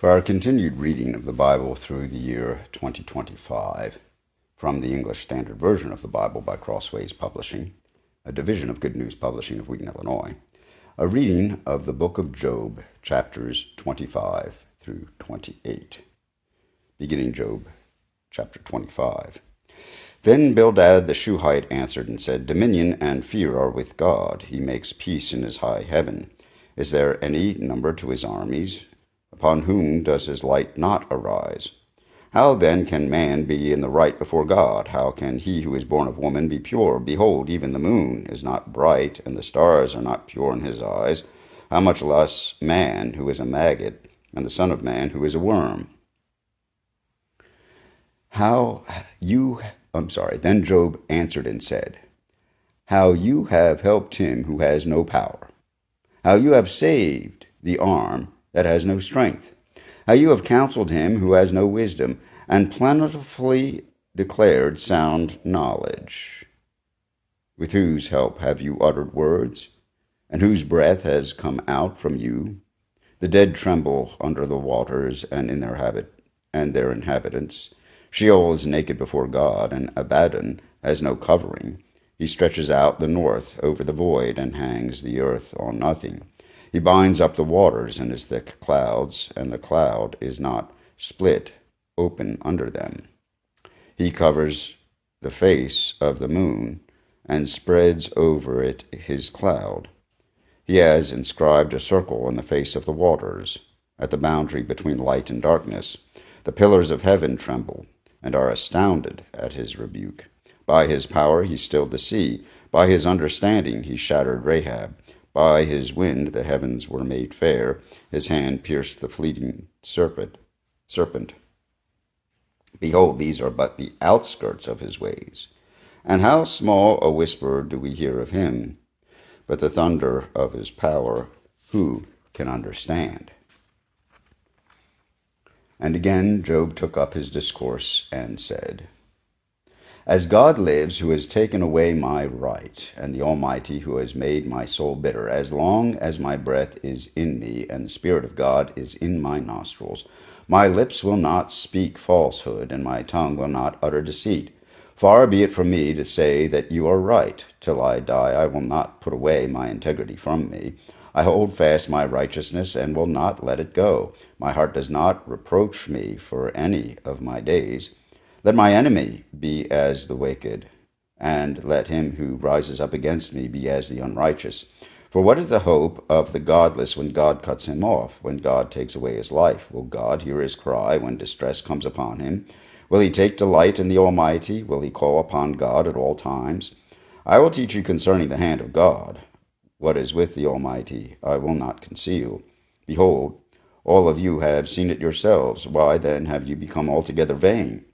For our continued reading of the Bible through the year 2025, from the English Standard Version of the Bible by Crossways Publishing, a division of Good News Publishing of Wheaton, Illinois, a reading of the book of Job, chapters 25 through 28. Beginning Job, chapter 25. Then Bildad the Shuhite answered and said, Dominion and fear are with God. He makes peace in his high heaven. Is there any number to his armies? Upon whom does his light not arise? How then can man be in the right before God? How can he who is born of woman be pure? Behold, even the moon is not bright, and the stars are not pure in his eyes. How much less man, who is a maggot, and the son of man, who is a worm? Then Job answered and said, How you have helped him who has no power. How you have saved the arm that has no strength. How you have counseled him who has no wisdom, and plentifully declared sound knowledge. With whose help have you uttered words, and whose breath has come out from you? The dead tremble under the waters and in their inhabitants. Sheol is naked before God, and Abaddon has no covering. He stretches out the north over the void, and hangs the earth on nothing. He binds up the waters in his thick clouds, and the cloud is not split open under them. He covers the face of the moon, and spreads over it his cloud. He has inscribed a circle in the face of the waters, at the boundary between light and darkness. The pillars of heaven tremble, and are astounded at his rebuke. By his power he stilled the sea. By his understanding he shattered Rahab. By his wind the heavens were made fair. His hand pierced the fleeting serpent. Behold, these are but the outskirts of his ways. And how small a whisper do we hear of him? But the thunder of his power, who can understand? And again Job took up his discourse and said, As God lives, who has taken away my right, and the Almighty, who has made my soul bitter, as long as my breath is in me, and the Spirit of God is in my nostrils, my lips will not speak falsehood, and my tongue will not utter deceit. Far be it from me to say that you are right. Till I die, I will not put away my integrity from me. I hold fast my righteousness and will not let it go. My heart does not reproach me for any of my days. Let my enemy be as the wicked, and let him who rises up against me be as the unrighteous. For what is the hope of the godless when God cuts him off, when God takes away his life? Will God hear his cry when distress comes upon him? Will he take delight in the Almighty? Will he call upon God at all times? I will teach you concerning the hand of God. What is with the Almighty I will not conceal. Behold, all of you have seen it yourselves. Why then have you become altogether vain?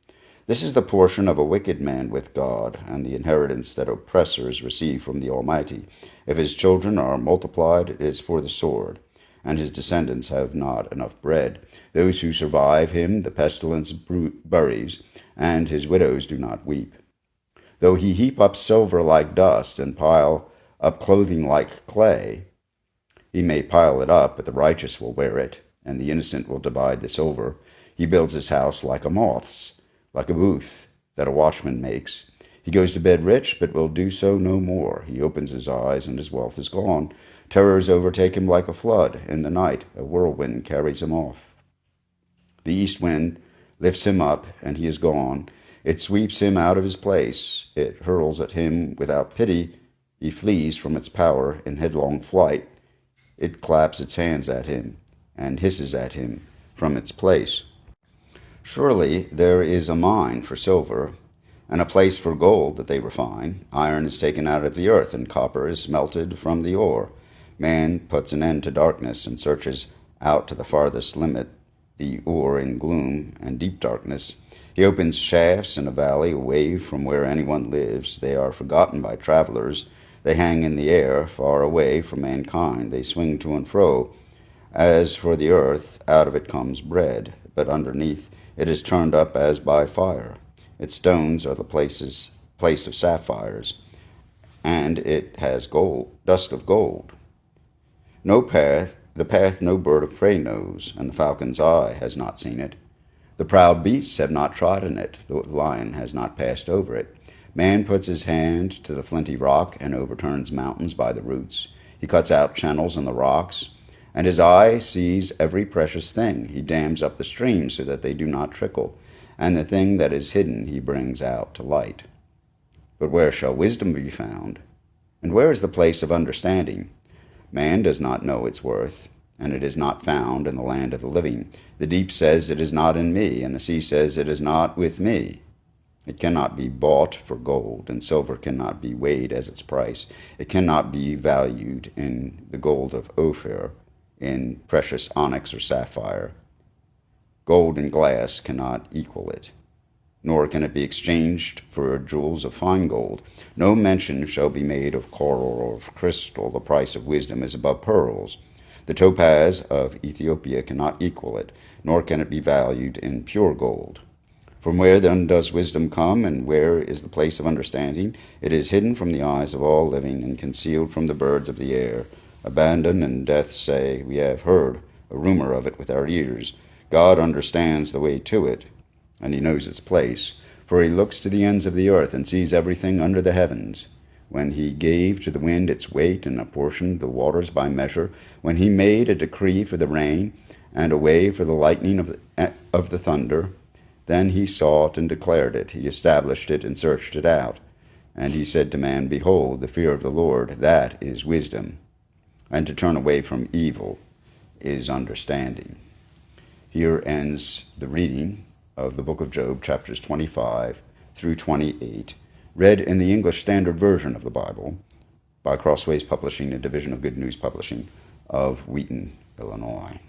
This is the portion of a wicked man with God, and the inheritance that oppressors receive from the Almighty. If his children are multiplied, it is for the sword, and his descendants have not enough bread. Those who survive him the pestilence buries, and his widows do not weep. Though he heap up silver like dust, and pile up clothing like clay, he may pile it up, but the righteous will wear it, and the innocent will divide the silver. He builds his house like a moth's, like a booth that a watchman makes. He goes to bed rich, but will do so no more. He opens his eyes, and his wealth is gone. Terrors overtake him like a flood. In the night a whirlwind carries him off. The east wind lifts him up, and he is gone. It sweeps him out of his place. It hurls at him without pity. He flees from its power in headlong flight. It claps its hands at him, and hisses at him from its place. Surely there is a mine for silver, and a place for gold that they refine. Iron is taken out of the earth, and copper is smelted from the ore. Man puts an end to darkness, and searches out to the farthest limit the ore in gloom and deep darkness. He opens shafts in a valley away from where anyone lives. They are forgotten by travelers. They hang in the air, far away from mankind. They swing to and fro. As for the earth, out of it comes bread, but underneath it is turned up as by fire. Its stones are the place of sapphires, and it has dust of gold. No path the path no bird of prey knows, and the falcon's eye has not seen it. The proud beasts have not trodden it, the lion has not passed over it. Man puts his hand to the flinty rock and overturns mountains by the roots. He cuts out channels in the rocks, and his eye sees every precious thing. He dams up the streams so that they do not trickle, and the thing that is hidden he brings out to light. But where shall wisdom be found? And where is the place of understanding? Man does not know its worth, and it is not found in the land of the living. The deep says, it is not in me, and the sea says, it is not with me. It cannot be bought for gold, and silver cannot be weighed as its price. It cannot be valued in the gold of Ophir, in precious onyx or sapphire. Gold and glass cannot equal it, nor can it be exchanged for jewels of fine gold. No mention shall be made of coral or of crystal. The price of wisdom is above pearls. The topaz of Ethiopia cannot equal it, nor can it be valued in pure gold. From where then does wisdom come, and where is the place of understanding? It is hidden from the eyes of all living, and concealed from the birds of the air. Abandon and death say, we have heard a rumor of it with our ears. God understands the way to it, and he knows its place, for he looks to the ends of the earth and sees everything under the heavens. When he gave to the wind its weight and apportioned the waters by measure, when he made a decree for the rain and a way for the lightning of the thunder, then he saw it and declared it. He established it and searched it out. And he said to man, behold, the fear of the Lord, that is wisdom, and to turn away from evil is understanding. Here ends the reading of the book of Job, chapters 25 through 28, read in the English Standard Version of the Bible by Crossways Publishing, a division of Good News Publishing of Wheaton, Illinois.